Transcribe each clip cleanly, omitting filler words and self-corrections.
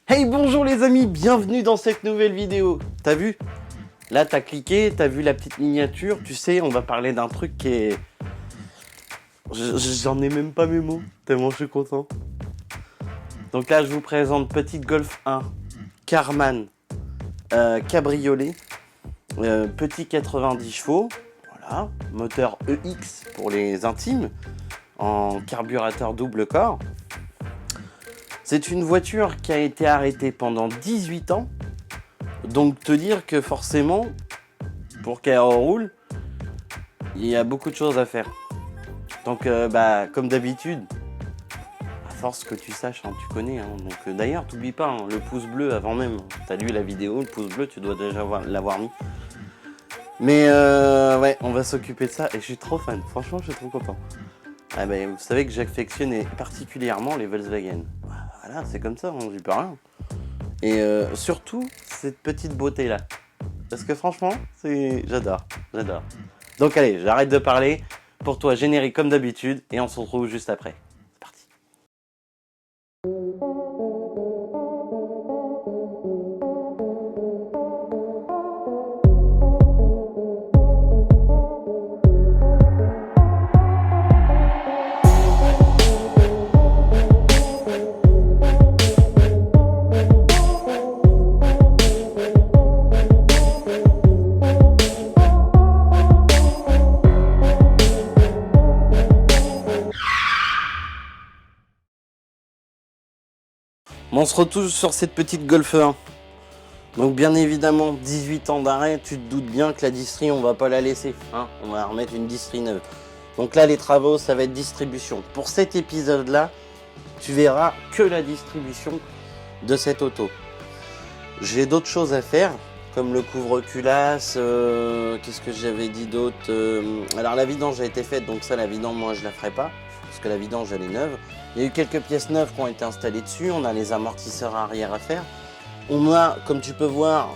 Hey, bonjour les amis, bienvenue dans cette nouvelle vidéo. T'as vu? Là, t'as cliqué, t'as vu la petite miniature. Tu sais, on va parler d'un truc qui est... J'en ai même pas mes mots, tellement je suis content. Donc là, je vous présente petite Golf 1, Karmann, cabriolet, petit 90 chevaux, voilà, moteur EX pour les intimes, en carburateur double corps. C'est une voiture qui a été arrêtée pendant 18 ans. Donc te dire que forcément, pour qu'elle roule, il y a beaucoup de choses à faire. Donc comme d'habitude, à force que tu saches, hein, tu connais. Hein. Donc d'ailleurs, t'oublie pas, hein, le pouce bleu avant même. T'as lu la vidéo, le pouce bleu, tu dois déjà l'avoir mis. Mais ouais, on va s'occuper de ça et je suis trop fan. Franchement, je suis trop content. Ah vous savez que j'affectionne particulièrement les Volkswagen. Voilà, c'est comme ça, on dit pas rien. Et surtout, cette petite beauté-là. Parce que franchement, j'adore. Donc allez, j'arrête de parler. Pour toi, générique comme d'habitude. Et on se retrouve juste après. C'est parti. On se retrouve sur cette petite Golf 1. Donc bien évidemment, 18 ans d'arrêt, tu te doutes bien que la distri, on va pas la laisser. Hein, on va remettre une distri neuve. Donc là, les travaux, ça va être distribution. Pour cet épisode-là, tu verras que la distribution de cette auto. J'ai d'autres choses à faire, comme le couvre-culasse, qu'est-ce que j'avais dit d'autre alors la vidange a été faite, donc ça, la vidange, moi, je la ferai pas, parce que la vidange, elle est neuve. Il y a eu quelques pièces neuves qui ont été installées dessus. On a les amortisseurs arrière à faire. On a, comme tu peux voir,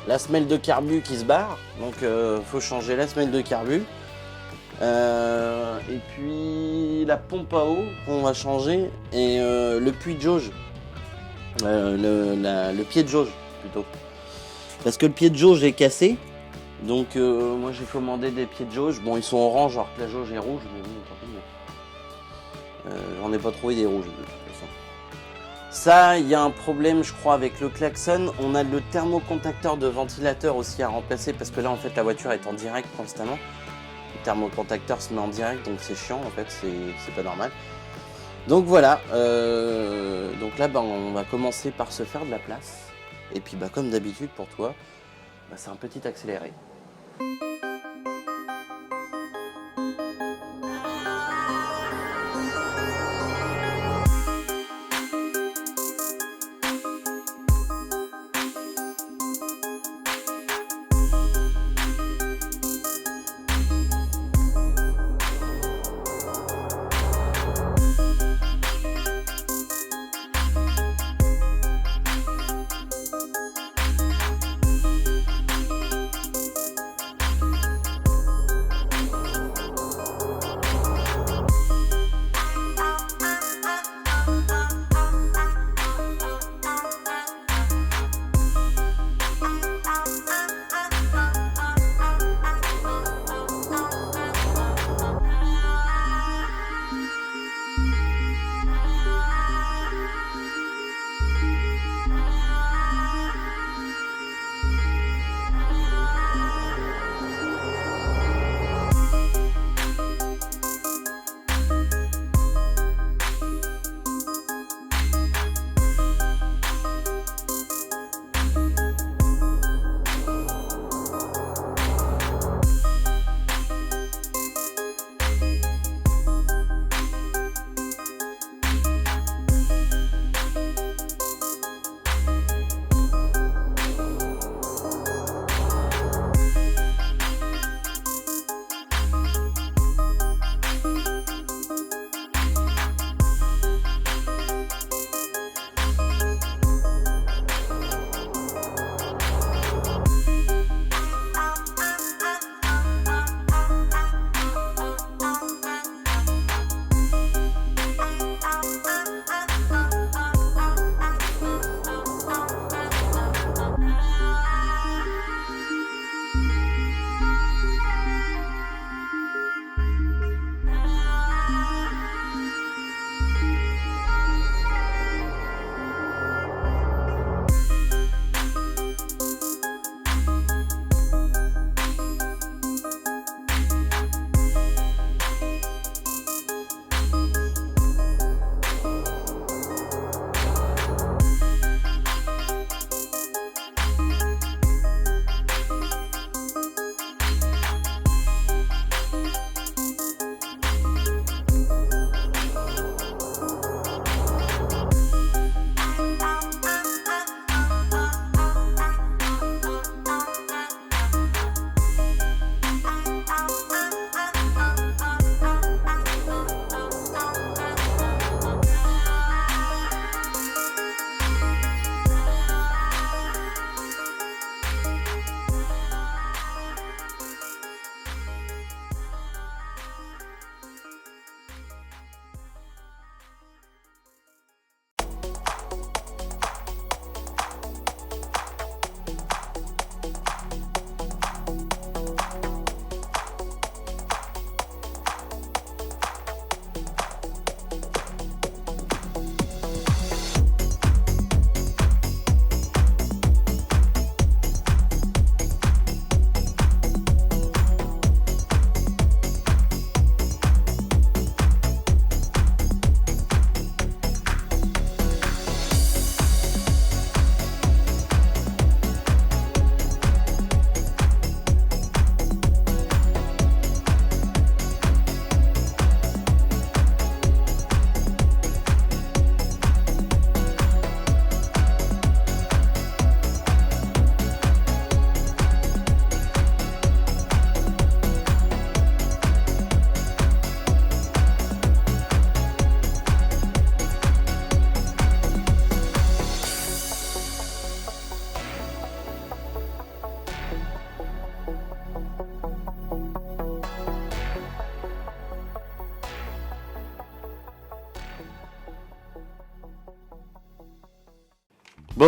la semelle de carbu qui se barre. Donc, faut changer la semelle de carbu. Et puis, la pompe à eau qu'on va changer. Et le puits de jauge. Le pied de jauge, plutôt. Parce que le pied de jauge est cassé. Donc, moi, j'ai commandé des pieds de jauge. Bon, ils sont orange, alors que la jauge est rouge. Mais bon, tant pis. J'en ai pas trouvé des rouges de toute façon. Ça, il y a un problème, je crois, avec le klaxon. On a le thermocontacteur de ventilateur aussi à remplacer parce que là, en fait, la voiture est en direct constamment. Le thermocontacteur se met en direct, donc c'est chiant, en fait, c'est pas normal. Donc voilà. Donc là, on va commencer par se faire de la place. Et puis, comme d'habitude pour toi, c'est un petit accéléré.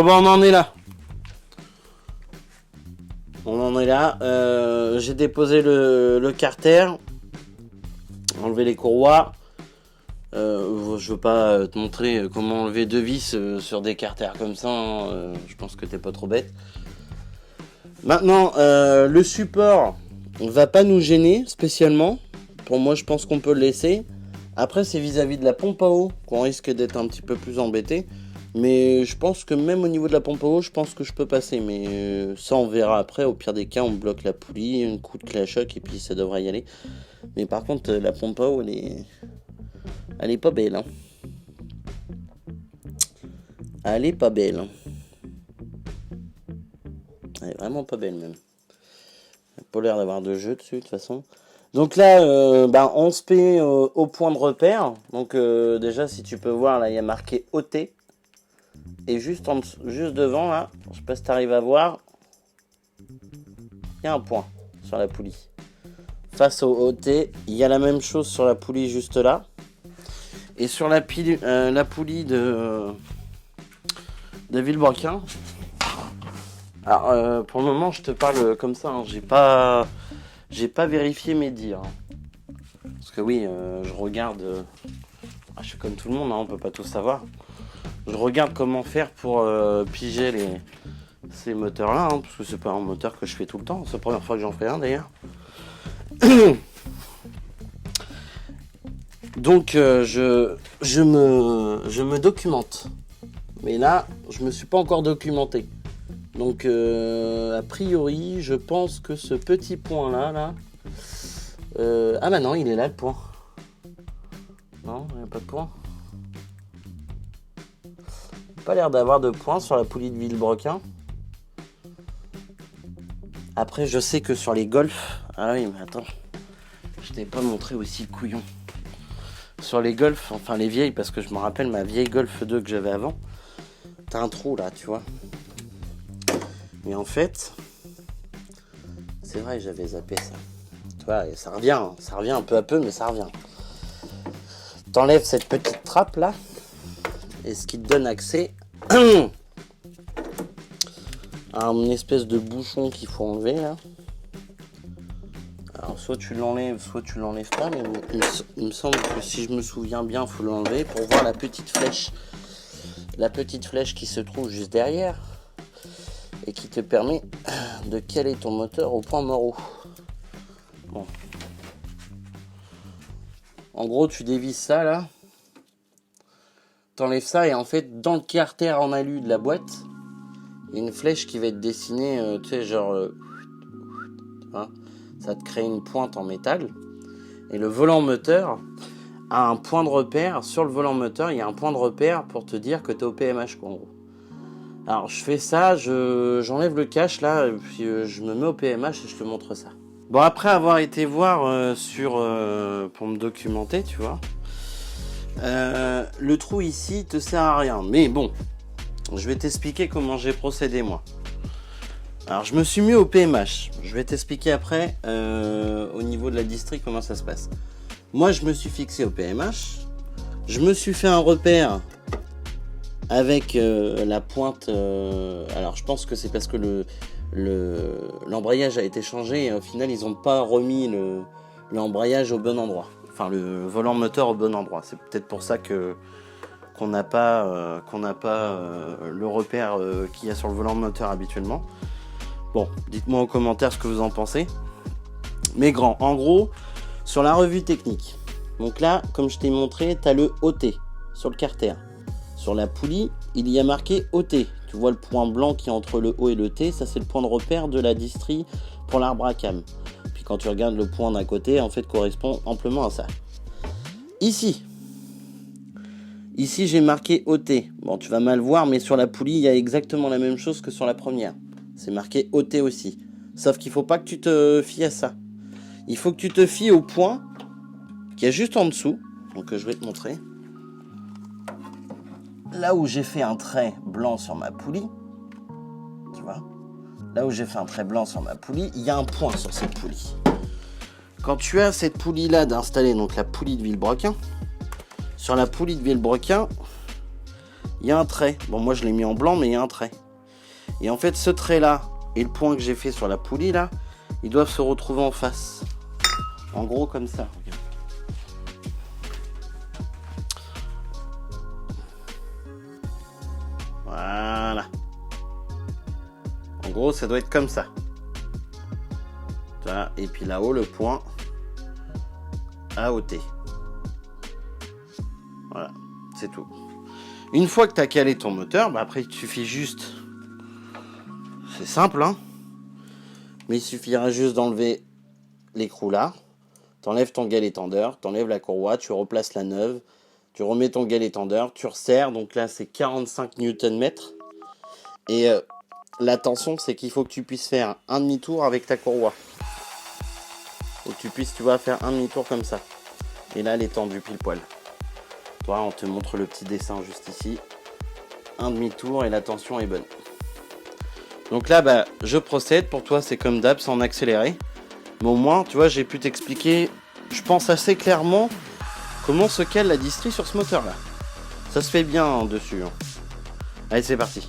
Bon, on en est là. On en est là. J'ai déposé le carter. Enlevé les courroies. Je veux pas te montrer comment enlever 2 vis sur des carters comme ça. Hein. Je pense que t'es pas trop bête. Maintenant, le support va pas nous gêner spécialement. Pour moi, je pense qu'on peut le laisser. Après, c'est vis-à-vis de la pompe à eau qu'on risque d'être un petit peu plus embêté. Mais je pense que même au niveau de la pompe à eau, je pense que je peux passer. Mais ça, on verra après. Au pire des cas, on bloque la poulie, un coup de clé à choc et puis ça devrait y aller. Mais par contre, la pompe à eau, elle est pas belle. Hein. Elle est pas belle. Hein. Elle est vraiment pas belle même. Elle n'a pas l'air d'avoir de jeu dessus de toute façon. Donc là, 11P au point de repère. Donc déjà, si tu peux voir, là, il y a marqué OT. Et juste devant, là, je sais pas si tu arrives à voir, il y a un point sur la poulie. Face au OT, il y a la même chose sur la poulie juste là. Et sur la poulie de Villebrequin. Alors, pour le moment, je te parle comme ça. Hein, j'ai pas vérifié mes dires. Parce que oui, je regarde. Je suis comme tout le monde, hein, on peut pas tout savoir. Je regarde comment faire pour piger ces moteurs-là, hein, parce que c'est pas un moteur que je fais tout le temps. C'est la première fois que j'en fais un d'ailleurs. Donc je me documente. Mais là, je me suis pas encore documenté. Donc a priori, je pense que ce petit point là. Ah bah non, il est là le point. Non, il n'y a pas de point. Pas l'air d'avoir de points sur la poulie de Villebrequin. Après, je sais que sur les Golf... Ah oui, mais attends. Je t'ai pas montré aussi le couillon. Sur les Golf, enfin les vieilles, parce que je me rappelle ma vieille Golf 2 que j'avais avant. T'as un trou là, tu vois. Mais en fait... C'est vrai, j'avais zappé ça. Tu vois, et ça revient un peu à peu, mais ça revient. T'enlèves cette petite trappe là. Et ce qui te donne accès à une espèce de bouchon qu'il faut enlever là. Alors soit tu l'enlèves, soit tu l'enlèves pas, mais il me semble que si je me souviens bien, il faut l'enlever pour voir la petite flèche. La petite flèche qui se trouve juste derrière et qui te permet de caler ton moteur au point mort. Bon. En gros, tu dévisses ça là. T'enlèves ça et en fait dans le carter en alu de la boîte il y a une flèche qui va être dessinée tu sais genre hein, ça te crée une pointe en métal et le volant moteur a un point de repère. Sur le volant moteur il y a un point de repère pour te dire que t'es au PMH quoi, en gros. Alors je fais ça, j'enlève le cache là et puis je me mets au PMH et je te montre ça. Bon, après avoir été voir pour me documenter, tu vois, le trou ici te sert à rien. Mais bon, je vais t'expliquer comment j'ai procédé moi. Alors je me suis mis au PMH. Je vais t'expliquer après au niveau de la distri comment ça se passe. Moi je me suis fixé au PMH. Je me suis fait un repère avec la pointe. Alors je pense que c'est parce que l'embrayage a été changé et au final ils n'ont pas remis l'embrayage au bon endroit. Enfin le volant moteur au bon endroit. C'est peut-être pour ça qu'on n'a pas le repère qu'il y a sur le volant moteur habituellement. Bon, dites-moi en commentaire ce que vous en pensez. Mais en gros, sur la revue technique. Donc là, comme je t'ai montré, tu as le OT sur le carter. Sur la poulie, il y a marqué OT. Tu vois le point blanc qui est entre le O et le T, ça c'est le point de repère de la distri pour l'arbre à cam. Puis quand tu regardes le point d'un côté, en fait correspond amplement à ça. Ici j'ai marqué OT. Bon, tu vas mal voir, mais sur la poulie, il y a exactement la même chose que sur la première. C'est marqué OT aussi. Sauf qu'il ne faut pas que tu te fies à ça. Il faut que tu te fies au point qui est juste en dessous. Donc je vais te montrer. Là où j'ai fait un trait blanc sur ma poulie, tu vois, là où j'ai fait un trait blanc sur ma poulie, il y a un point sur cette poulie. Quand tu as cette poulie-là d'installer, donc la poulie de Villebrequin, sur la poulie de Villebrequin, il il y a un trait. Bon, moi je l'ai mis en blanc, mais il y a un trait. Et en fait, ce trait-là et le point que j'ai fait sur la poulie, là, ils doivent se retrouver en face. En gros, comme ça. Regarde. Voilà. En gros, ça doit être comme ça. Et puis là-haut, le point à ôter. Voilà, c'est tout. Une fois que tu as calé ton moteur, bah après il suffit juste... C'est simple, hein. Mais il suffira juste d'enlever l'écrou là. T'enlèves ton galet tendeur, t'enlèves la courroie, tu replaces la neuve. Tu remets ton galet tendeur, tu resserres. Donc là, c'est 45 Nm. Et la tension, c'est qu'il faut que tu puisses faire un demi-tour avec ta courroie. Faut que tu puisses, tu vois, faire un demi-tour comme ça. Et là, elle est tendue pile poil. Toi, on te montre le petit dessin juste ici. Un demi-tour et la tension est bonne. Donc là, bah, je procède. Pour toi, c'est comme d'hab, c'est en accéléré. Mais au moins, tu vois, j'ai pu t'expliquer, je pense assez clairement, comment se cale la distrie sur ce moteur-là. Ça se fait bien hein, dessus. Hein. Allez, c'est parti.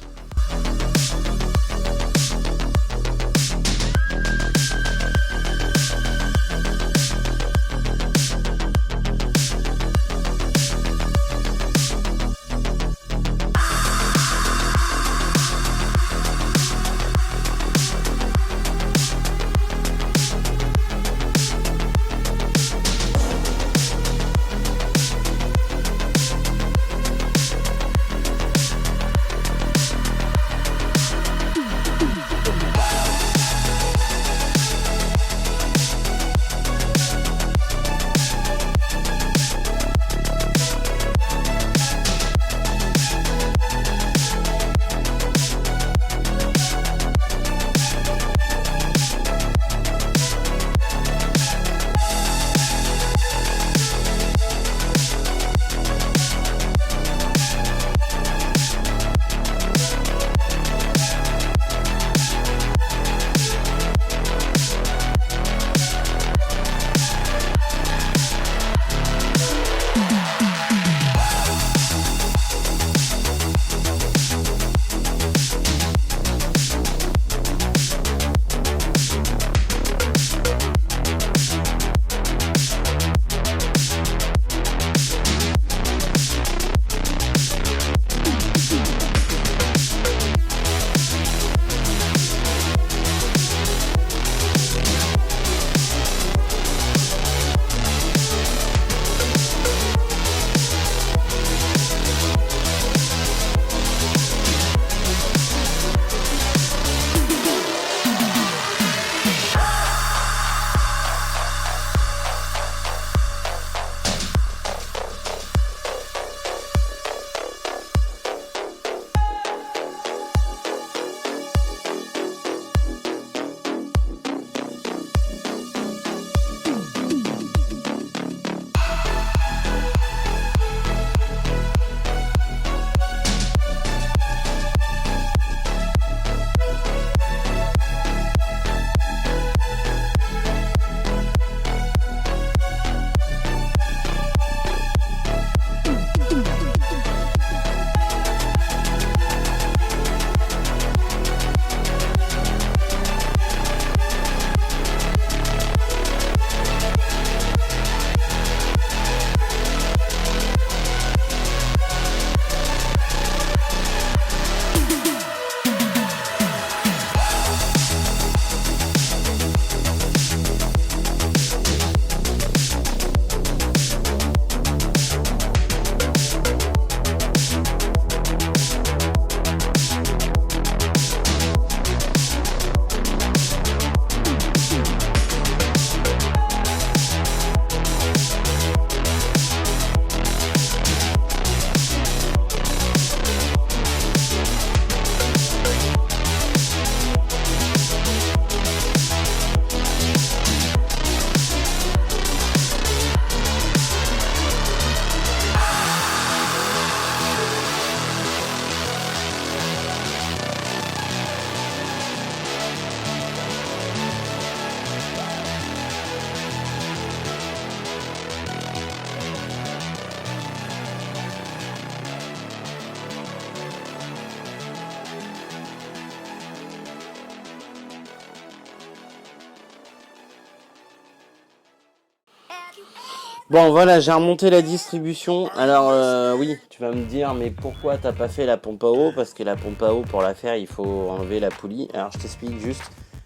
Bon voilà, j'ai remonté la distribution. Alors oui, tu vas me dire, mais pourquoi t'as pas fait la pompe à eau? Parce que la pompe à eau, pour la faire, il faut enlever la poulie. Alors je t'explique juste.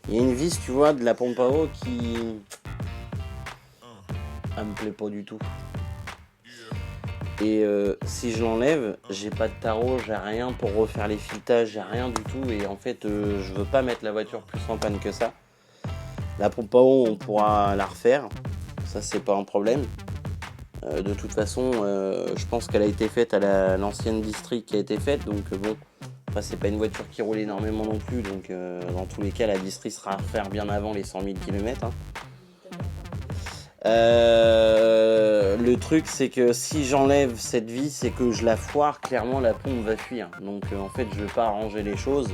Il y a une vis, tu vois, de la pompe à eau qui... Elle me plaît pas du tout. Et si je l'enlève, j'ai pas de tarot, j'ai rien pour refaire les filetages, j'ai rien du tout. Et en fait, je veux pas mettre la voiture plus en panne que ça. La pompe à eau, on pourra la refaire. Ça, c'est pas un problème. De toute façon, je pense qu'elle a été faite à l'ancienne Distri qui a été faite. Donc bon, enfin, c'est pas une voiture qui roule énormément non plus. Donc dans tous les cas, la Distri sera à refaire bien avant les 100 000 km. Hein. Le truc, c'est que si j'enlève cette vis et que je la foire, clairement la pompe va fuir. Donc en fait, je vais pas arranger les choses.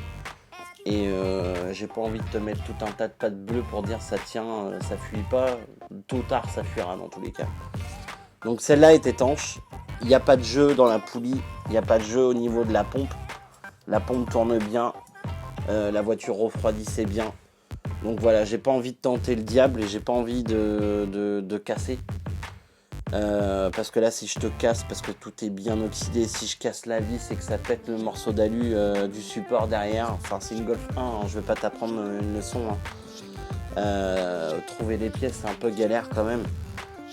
Et j'ai pas envie de te mettre tout un tas de pattes bleues pour dire ça tient, ça fuit pas. Tôt ou tard, ça fuira dans tous les cas. Donc celle-là est étanche. Il n'y a pas de jeu dans la poulie. Il n'y a pas de jeu au niveau de la pompe. La pompe tourne bien. La voiture refroidissait bien. Donc voilà, j'ai pas envie de tenter le diable et j'ai pas envie de casser. Parce que là, si je te casse, parce que tout est bien oxydé, si je casse la vis et que ça pète le morceau d'alu du support derrière, enfin c'est une Golf 1, hein, je vais pas t'apprendre une leçon. Hein. Trouver des pièces, c'est un peu galère quand même.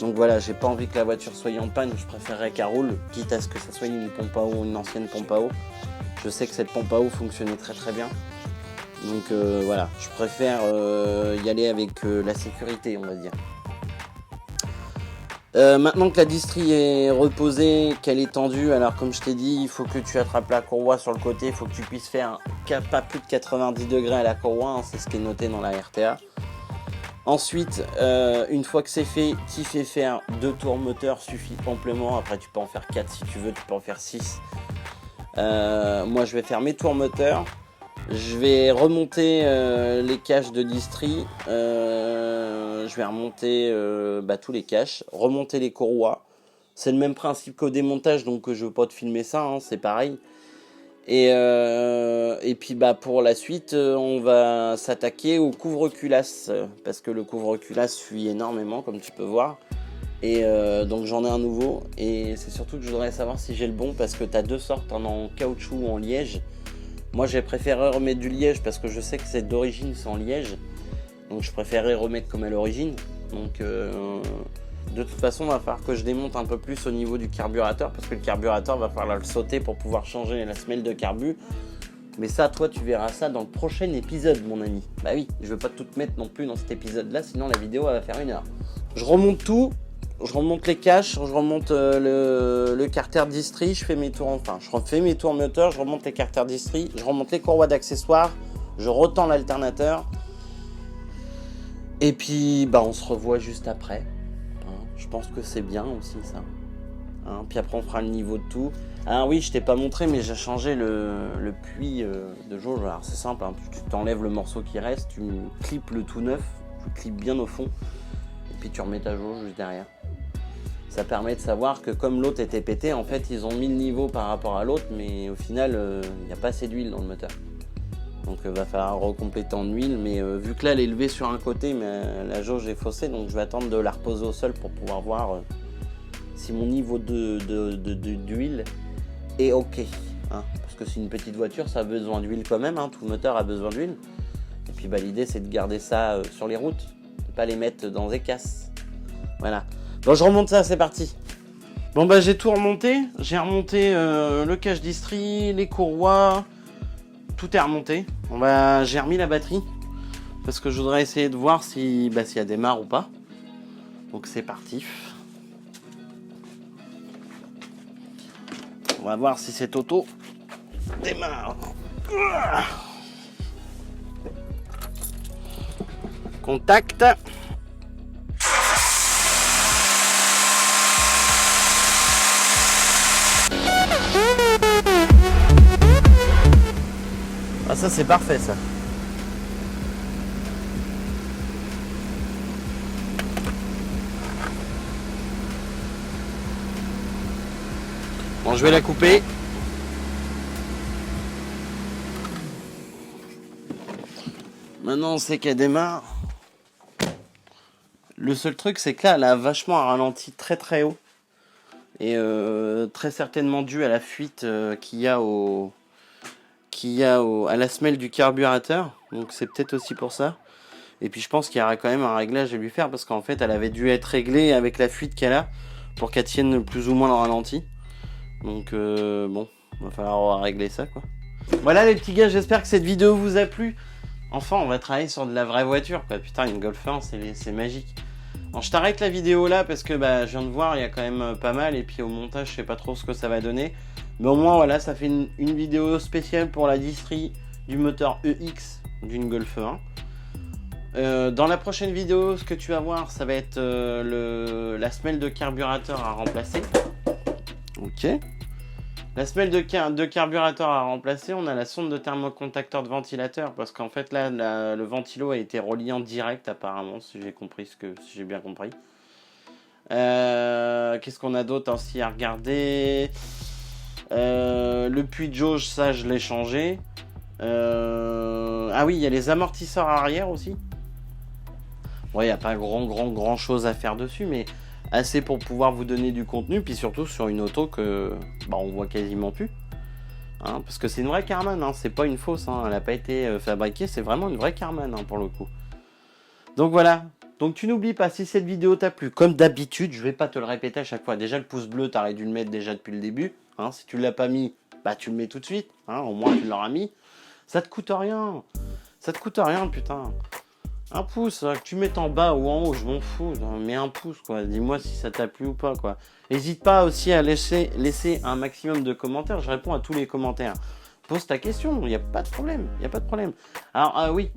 Donc voilà, j'ai pas envie que la voiture soit en panne, je préférerais qu'elle roule, quitte à ce que ça soit une pompe à eau ou une ancienne pompe à eau. Je sais que cette pompe à eau fonctionnait très très bien. Donc voilà, je préfère y aller avec la sécurité, on va dire. Maintenant que la distrie est reposée, qu'elle est tendue, alors comme je t'ai dit, il faut que tu attrapes la courroie sur le côté, il faut que tu puisses faire pas plus de 90 degrés à la courroie, hein, c'est ce qui est noté dans la RTA. Ensuite, une fois que c'est fait, tu fais faire 2 tours moteur, suffit amplement. Après, tu peux en faire 4 si tu veux, tu peux en faire 6. Moi, je vais faire mes tours moteur. Je vais remonter les caches de distri. Je vais remonter tous les caches, remonter les courroies. C'est le même principe qu'au démontage, donc je ne veux pas te filmer ça, hein, c'est pareil. Et puis pour la suite, on va s'attaquer au couvre-culasse, parce que le couvre-culasse fuit énormément, comme tu peux voir. Et donc j'en ai un nouveau, et c'est surtout que je voudrais savoir si j'ai le bon, parce que tu as 2 sortes, en caoutchouc ou en liège. Moi j'ai préféré remettre du liège, parce que je sais que c'est d'origine, c'est en liège. Donc je préférerais remettre comme à l'origine. Donc de toute façon, il va falloir que je démonte un peu plus au niveau du carburateur, parce que le carburateur va falloir le sauter pour pouvoir changer la semelle de carbu. Mais ça, toi, tu verras ça dans le prochain épisode, mon ami. Bah oui, je veux pas tout te mettre non plus dans cet épisode-là, sinon la vidéo elle va faire 1 heure. Je remonte tout, je remonte les caches, je remonte le carter distri, je fais mes tours, enfin, je refais mes tours moteur, je remonte les carters distri, je remonte les courroies d'accessoires, je retends l'alternateur. Et puis, on se revoit juste après. Je pense que c'est bien aussi ça. Hein, puis après on fera le niveau de tout. Ah oui, je t'ai pas montré, mais j'ai changé le puits de jauge. Alors c'est simple, hein, tu t'enlèves le morceau qui reste, tu clips le tout neuf, tu clips bien au fond, et puis tu remets ta jauge juste derrière. Ça permet de savoir que comme l'autre était pété, en fait ils ont mis le niveau par rapport à l'autre, mais au final il n'y a pas assez d'huile dans le moteur. Donc il va falloir recompléter en huile, mais vu que là elle est levée sur un côté, mais la jauge est faussée, donc je vais attendre de la reposer au sol pour pouvoir voir si mon niveau d'huile est ok. Hein, parce que c'est une petite voiture, ça a besoin d'huile quand même, hein, tout moteur a besoin d'huile. Et puis l'idée c'est de garder ça sur les routes, de pas les mettre dans des casses. Voilà. Bon, je remonte ça, c'est parti. Bon j'ai tout remonté, j'ai remonté le cache distri, les courroies. Tout est remonté. J'ai remis la batterie parce que je voudrais essayer de voir si elle démarre ou pas. Donc c'est parti. On va voir si cette auto démarre. Contact. Ah ça c'est parfait ça. Bon je vais la couper. Maintenant on sait qu'elle démarre. Le seul truc, c'est que là, elle a vachement un ralenti très très haut. Et très certainement dû à la fuite qu'il y a à la semelle du carburateur. Donc c'est peut-être aussi pour ça. Et puis je pense qu'il y aura quand même un réglage à lui faire parce qu'en fait elle avait dû être réglée avec la fuite qu'elle a pour qu'elle tienne plus ou moins le ralenti. Donc bon, va falloir régler ça quoi. Voilà les petits gars, j'espère que cette vidéo vous a plu. Enfin on va travailler sur de la vraie voiture quoi. Putain une Golf 1 c'est magique. Bon, je t'arrête la vidéo là parce que je viens de voir, il y a quand même pas mal et puis au montage je sais pas trop ce que ça va donner. Mais au moins voilà, ça fait une vidéo spéciale pour la distrie du moteur EX d'une Golf 1. Dans la prochaine vidéo, ce que tu vas voir, ça va être la semelle de carburateur à remplacer. Ok. La semelle de carburateur à remplacer, on a la sonde de thermocontacteur de ventilateur parce qu'en fait là, le ventilo a été relié en direct apparemment, si j'ai bien compris. Qu'est-ce qu'on a d'autre aussi à regarder? Le puits de jauge, ça je l'ai changé. Ah oui, il y a les amortisseurs arrière aussi. Ouais, il n'y a pas grand chose à faire dessus, mais assez pour pouvoir vous donner du contenu, puis surtout sur une auto que on voit quasiment plus. Hein, parce que c'est une vraie Karmann, hein, c'est pas une fausse, hein, elle n'a pas été fabriquée, c'est vraiment une vraie Karmann hein, pour le coup. Donc voilà, donc tu n'oublies pas, si cette vidéo t'a plu, comme d'habitude, je vais pas te le répéter à chaque fois. Déjà le pouce bleu, t'aurais dû le mettre déjà depuis le début. Hein, si tu l'as pas mis, tu le mets tout de suite, hein, au moins tu l'auras mis. Ça te coûte rien, putain. Un pouce, que tu mettes en bas ou en haut, je m'en fous, mets un pouce quoi, dis-moi si ça t'a plu ou pas quoi. N'hésite pas aussi à laisser un maximum de commentaires, je réponds à tous les commentaires. Pose ta question, il n'y a pas de problème, Alors oui,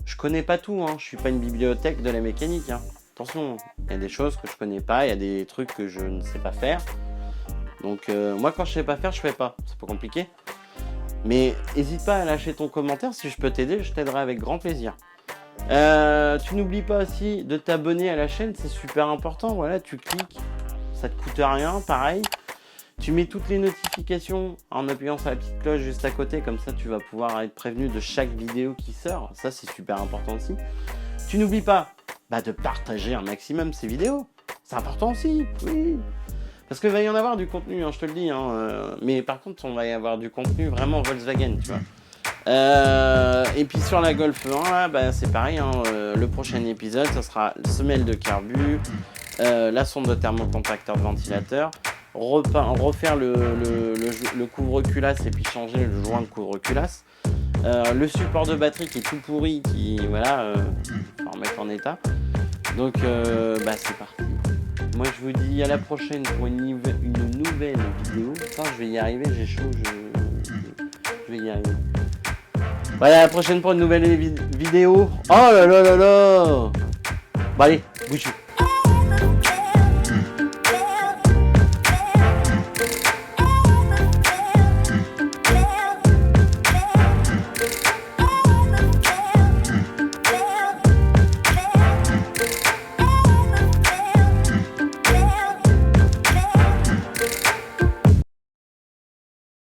je connais pas tout, hein, je suis pas une bibliothèque de la mécanique, hein. Attention, il y a des choses que je connais pas, il y a des trucs que je ne sais pas faire. Donc moi quand je sais pas faire, je fais pas, c'est pas compliqué. Mais n'hésite pas à lâcher ton commentaire, si je peux t'aider, je t'aiderai avec grand plaisir. Tu n'oublies pas aussi de t'abonner à la chaîne, c'est super important, voilà, tu cliques, ça te coûte rien, pareil. Tu mets toutes les notifications en appuyant sur la petite cloche juste à côté, comme ça tu vas pouvoir être prévenu de chaque vidéo qui sort, ça c'est super important aussi. Tu n'oublies pas de partager un maximum ces vidéos, c'est important aussi, oui. Parce qu'il va y en avoir du contenu, hein, je te le dis, hein, mais par contre on va y avoir du contenu vraiment Volkswagen, tu vois. Et puis sur la Golf 1 là, c'est pareil hein, le prochain épisode ça sera semelle de carbu, la sonde de thermocontacteur de ventilateur, refaire le couvre-culasse et puis changer le joint de couvre-culasse, le support de batterie qui est tout pourri, qui voilà, faut remettre en état. Donc c'est parti. Moi je vous dis à la prochaine pour une nouvelle vidéo. Putain, je vais y arriver, j'ai chaud, je vais y arriver. Voilà, à la prochaine pour une nouvelle vidéo. Oh là là là là. Bon allez, bouge.